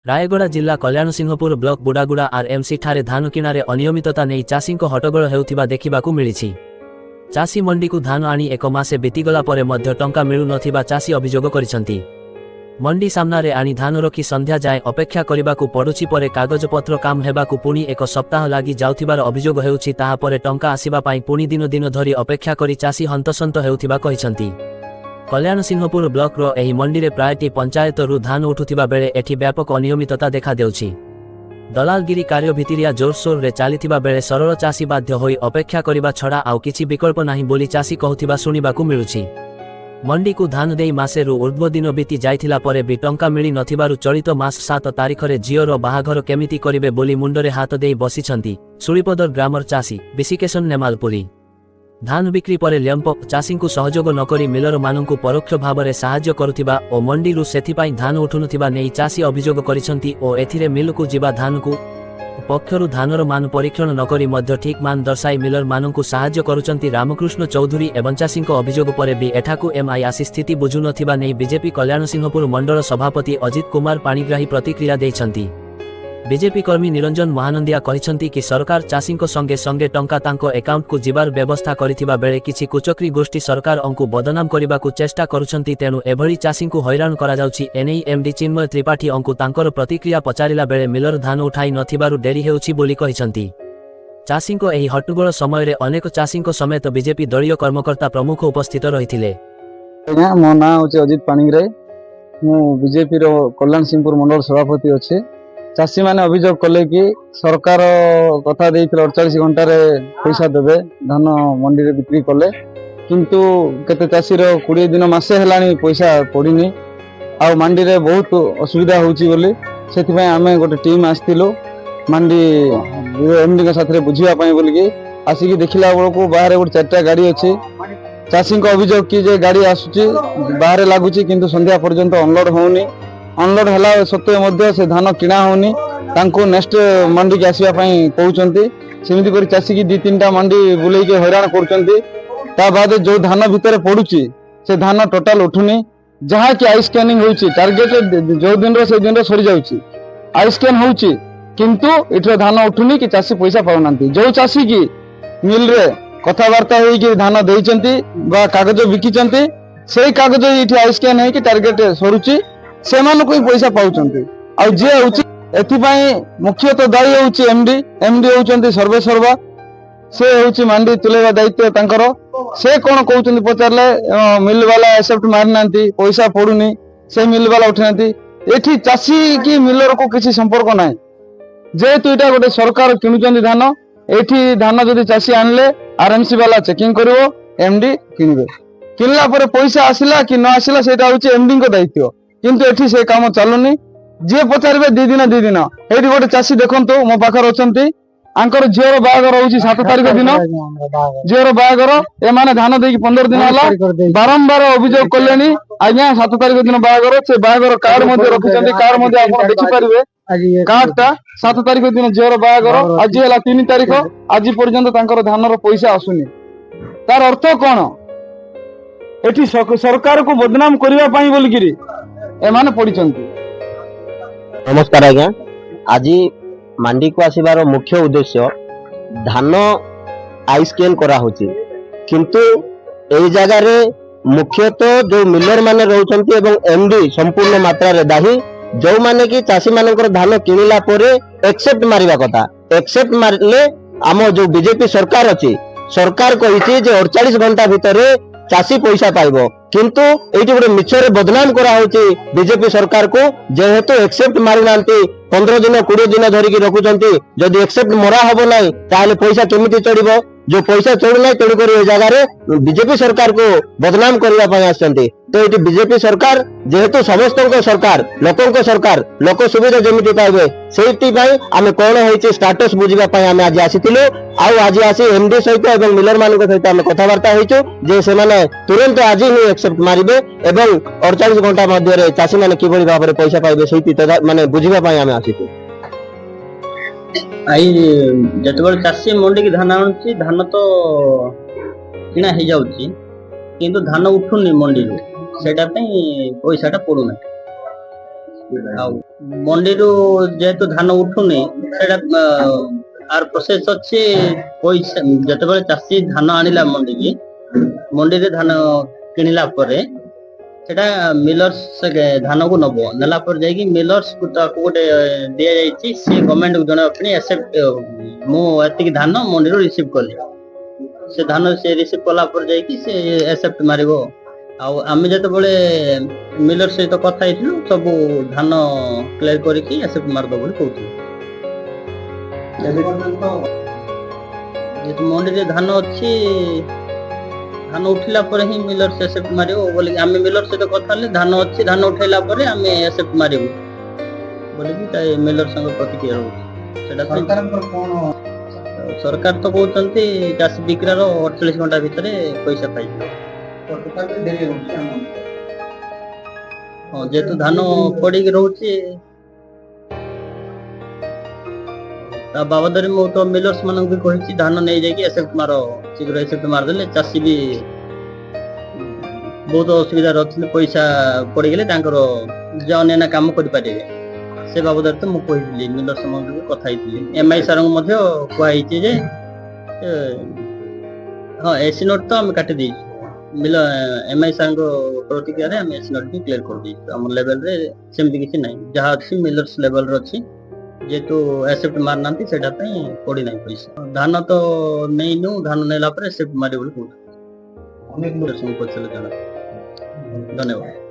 रायगड़ा जिला Kalyansinghpur block बुडागुड़ा RMC ठारे धान किणारे अनियमितता नहीं चाषी हट्टगोल हेउथिबा देखिबाकू मिलिछि। चाषी मंडी को धान आनी एक मासे बीतीगला परे मध्य टंका मिलु नथिबा चाषी अभियोग करिसंती। मंडी सामनारे आनी धान रखी संध्या जाए अपेक्षा करिबाकू पडुछि परे कागजपत्र काम हेबाकू पुणी एक सप्ताह लागि जाउथिबार अभियोग हेउछि। ताहा परे टंका आसीबा पाई पुणी दिन दिन धरी अपेक्षा करी चाषी हंतसंत हेउथिबा कहिसंती। कल्याणसिंहपुर ब्लॉक रो एही मंडी रे प्रायटी पंचायत रु धान उठुथिबा बेले एठी व्यापक अनियमितता देखा देउछि। दलालगिरी कार्य भितिरिया जोरसोर रे चालिथिबा बेले सरल चाषी बाध्य होई अपेक्षा करिबा छडा आउ किछि विकल्प नाही बोली चाषी कहुथिबा सुनिबाकू मिलुछि। मंडी को धान देई मासे रु ऊर्ध्व दिन बीती जाइथिला परे भी टंका मिली नथिबारु चलित मास 7 तारिख रे जिओर बाहाघर केमिति करिवे बोली मुंडरे हाथ देई बसिछंती सुळीपदर ग्रामर चाषी बिसिकेशन नेमालपुरी। धान बिक्री परे ल्यंप चाषी को सहयोग नकरी मिलर मानंकु परोक्ष भावरे साहाय्य करुथिबा ओ मंडी रु सेथिपाई धान उठुनुथिबा नेई चाषी अभियोग करिसंती ओ एथिरे मिलकु जिबा धानकु पक्षरु धानर मान परीक्षण नकरी मध्य ठीक मान दर्शाई मिलर मानंकु साहाय्य करुचंती रामकृष्ण चौधरी एवं चाषी अभियोग परे भी एठाकु एमआई आसी स्थिति बुझु नथिबा नेई बीजेपी कल्याणसिंहपुर मंडल सभापति अजित कुमार पाणिग्राही प्रतिक्रिया दैछंती। बीजेपी कर्मी निरंजन महानंदिया कहिसंती कि सरकार चाषी संगे संगे टंका तांको अकाउंट को जिबार व्यवस्था करिथिबा बेले किछि कुचक्री गोष्ठी सरकार अंकु बदनाम करिबाकू चेष्टा करुछंती। तेणु एभଳି चाषी को हैरान करा जाउछि। एनेई एमडी चिन्मय त्रिपाठी अंकु तांकर प्रतिक्रिया पचारिला बेले मिलर धान उठाई नथिबारु डेरी हेउछि बोली कहिसंती। चाषी एही हट्टगोल समय रे अनेक चाषी समेत बीजेपी दलीय कर्मकर्ता प्रमुख उपस्थित रहिथिले। मो ना होछि अजित पाणिग्राही, मु बीजेपी रो कल्याणसिंहपुर मंडल सभापति अछि। चाषी माने अभियोग कले कि सरकार कथा देइथिले 48 घंटा रे पैसा देबे धान मंडी रे बिक्री कले, किंतु केते चाषी रो 20 दिन मासे हेलानी पैसा पड़िनी आ मंडी रे बहुत असुविधा होउची बोली सेति पय आमे गोटे टीम आस्तिलो मंडी एमडी के साथ रे बुझिया पय बोली कि आसी कि देखिला बेलको बाहर गोटे 4टा गाड़ी अछि। चाषी को अभियोग कि जे गाड़ी आसुची बाहर लागुची किंतु संध्या पर्यंत अनलोड होउनी। अनलोड हला सत्वे मध्य से धान किणा होनी तांको नेक्स्ट मंडी के आसीबा पई कहउचंती। सेमिति करी चासी की 2-3टा मंडी बुलेई के हैरान करचंती। ता बाद जो धान भितर पडुची से धान टोटल उठुनी। जहा कि आई स्कैनिंग होउची टारगेट जो दिन रो से दिन रो सरी जाउची आई स्कैन होउची किंतु इठो धान उठुनी कि चासी पैसा पाउनांती। जो चासी की मिल रे कथावार्ता होई कि धान देइचंती बा कागज बिकिचंती सेही कागज इठी आई स्कैन है कि टारगेट सरुची सेमान को पैसा पाउचंती। आ जे होउची एथिपाई मुख्यतः दायी होउची एमडी होउचंती सर्वे सर्वा से होउची मंडी तुलेबा दायित्व तांकर। से कोन कहउचंती पचारले मिल वाला एक्सेप्ट मारनांती पैसा पडुनी से मिल वाला उठनांती। एठी चासी की मिलर को किछि संपर्क नाही। जेहेतु एटा गोटे सरकार किनुचंती धान एठी धान जदि चासी आनले आरएमसी वाला चेकिंग करिवो एमडी किनबे। किनला परे पैसा आसिला कि न आसिला सेटा होउची एमडी को दायित्व, किंतु एठी से काम चालुनी। जे पचारबे 2 दिन एठी गोटे चासी देखंतो मो पाखर अछंती आंकर झियर बाहागर होउची 7 तारिख दिन झियर बाहागर ए माने धान देकी 15 दिन होला बारंबार अभियोग कलेनी। आज्ञा 7 तारिख दिन बाहागर से बाहागर कार्ड मध्ये रखिसंती। कार्ड मध्ये आपण देखि परिबे कार्डटा 7 तारिख दिन झियर बाहागर आज होला 3 तारिख आज पर्यंत तांकर धानर पैसा आसुनी। तार अर्थ कोन एठी सरकार को बदनाम करिवा पई बोलगिरी एमाने पड़िचंती। नमस्कार आज्ञा, आज मंडी को आसीबार मुख्य उद्देश्य धान आई स्कैन करा होची, किंतु एई जगह रे मुख्यतः जो मिलर माने रहउचंती एवं एमडी संपूर्ण मात्रा रे दाही जो माने कि चाषी मानकर धान किनिला परे एक्सेप्ट मारिबा कथा। एक्सेप्ट मारले आम जो बीजेपी सरकार अछि सरकार कहिछि जे 48 घंटा भितरे चाषी पैसा पाइबो, किंतु एठी गोटे मिछरे बदनाम करा होची बीजेपी सरकार को। जेहेतु एक्सेप्ट मारि नांती 15 दिन 20 दिन धरिकी रखुचंती, जदि एक्सेप्ट मरा हबो नाही ताले पैसा केमिति चढ़िबो। जो पैसा चढ़ु नाही तेणु करी ए जगह रे बीजेपी सरकार को बदनाम करबा पई आछंती। तो एठी बीजेपी सरकार जेहेतु समस्तक सरकार लोकक सरकार लोक सुविधा जेमिति पाइबे सेठी पई आमे कोन होईची स्टेटस बुझिबा पई आमे आज आसीतिलु। आउ आज आसी एमडी सहित एवं मिलर मानक सहित आमे कथावार्ता होईचु जे से माने तुरंत आज ही एक्सेप्ट मारिबे एवं 48 घंटा मध्य रे चाषी माने किबळी भाबरे पैसा पाइबे सेठी माने बुझिबा पई आमे आसीतु। आई जतबल चाषी मंडी की धान आनुची धान तो किना हो जाउची किंतु धान उठुनी मंडी रो सेटा पई पैसाटा पडुना। ଆଉ ମଣ୍ଡିରୁ ଯେହେତୁ ଧାନ ଉଠୁନି ସେଇଟା ଆର ପ୍ରୋସେସ ଅଛି ପଇସା ଯେତେବେଳେ ଚାଷୀ ଧାନ ଆଣିଲା ମଣ୍ଡିରେ ଧାନ କିଣିଲା ପରେ ସେଟା ମିଲର୍ସ ଧାନକୁ ନବ ନେଲା ପରେ ଯାଇକି ମିଲର୍ସ ତାକୁ ଗୋଟେ ଦିଆଯାଇଛି ସେ ଗଭର୍ଣ୍ଣମେଣ୍ଟକୁ ଜଣେଇବା ପାଇଁ accept ମୁଁ ଏତିକି ଧାନ ମଣ୍ଡିରୁ ରିସିଭ କଲି ସେ ଧାନ ସେ ରିସିଭ କଲା ପରେ ଯାଇକି ସେ accept ମାରିବ ଆଉ ଆମେ ଯେତେବେଳେ ମିଲର ସହିତ କଥା ହେଇଥିଲୁ ସବୁ ଧାନ କ୍ଲିୟର କରିକି accept ମାରିଦବ ବୋଲି କହୁଥିଲୁ ଯେହେତୁ ମଣ୍ଡିରେ ଧାନ ଅଛି ଧାନ ଉଠିଲା ପରେ ହିଁ ମିଲର accept ମାରିବ ବୋଲି ଆମେ ମିଲର ସହିତ କଥା ହେଲେ ଧାନ ଅଛି ଧାନ ଉଠେଇଲା ପରେ ଆମେ accept ମାରିବୁ ବୋଲିକି ମିଲର ସଙ୍ଗ ପ୍ରତିକ୍ରିୟା ରହୁଛି ସେଟା ସରକାର ତ କହୁଛନ୍ତି ଚାଷୀ ବିକ୍ରାର 48 ଘଣ୍ଟା ଭିତରେ ପଇସା ପାଇଯିବ ହଁ ଯେହେତୁ ଧାନ ପଡିକି ରହୁଛି ତା ବାବଦରେ ମୁଁ ତ ମିଲର୍ସ ମାନଙ୍କୁ ବି କହିଛି ଧାନ ନେଇଯାଇକି accept ମାର ଶୀଘ୍ର accept ମାରିଦେଲେ ଚାଷୀ ବି ବହୁତ ଅସୁବିଧାରେ ଅଛନ୍ତି ପଇସା ପଡିଗଲେ ତାଙ୍କର ଅନ୍ୟାନ୍ୟ କାମ କରିପାରିବେ ସେ ବାବଦରେ ତ ମୁଁ କହିଥିଲି ମିଲର୍ସ ମାନଙ୍କୁ ବି କଥା ହେଇଥିଲି MI ସାର୍ଙ୍କୁ ମଧ୍ୟ କୁହାହେଇଛି ଯେ ହଁ ଏସି ନୋଟ୍ ତ ଆମେ କାଟି ଦେଇଛୁ MI ସାର୍ଙ୍କ ପ୍ରତିକ୍ରିୟାରେ ଆମେ ଏସି ନୋଟ୍ ବି କ୍ଲିୟର କରିଦେଇଛୁ ଆମ ଲେଭେଲରେ ସେମିତି କିଛି ନାହିଁ ଯାହା ଅଛି ମିଲର୍ସ ଲେଭେଲରେ ଅଛି ଯେହେତୁ accept ମାରିନାହାନ୍ତି ସେଇଟା ପାଇଁ ପଡିନାହିଁ ପଇସା ଧାନ ତ ନେଇନୁ ଧାନ ନେଲା ପରେ accept ମାରିବ ବୋଲି କହୁଛୁ ଧନ୍ୟବାଦ।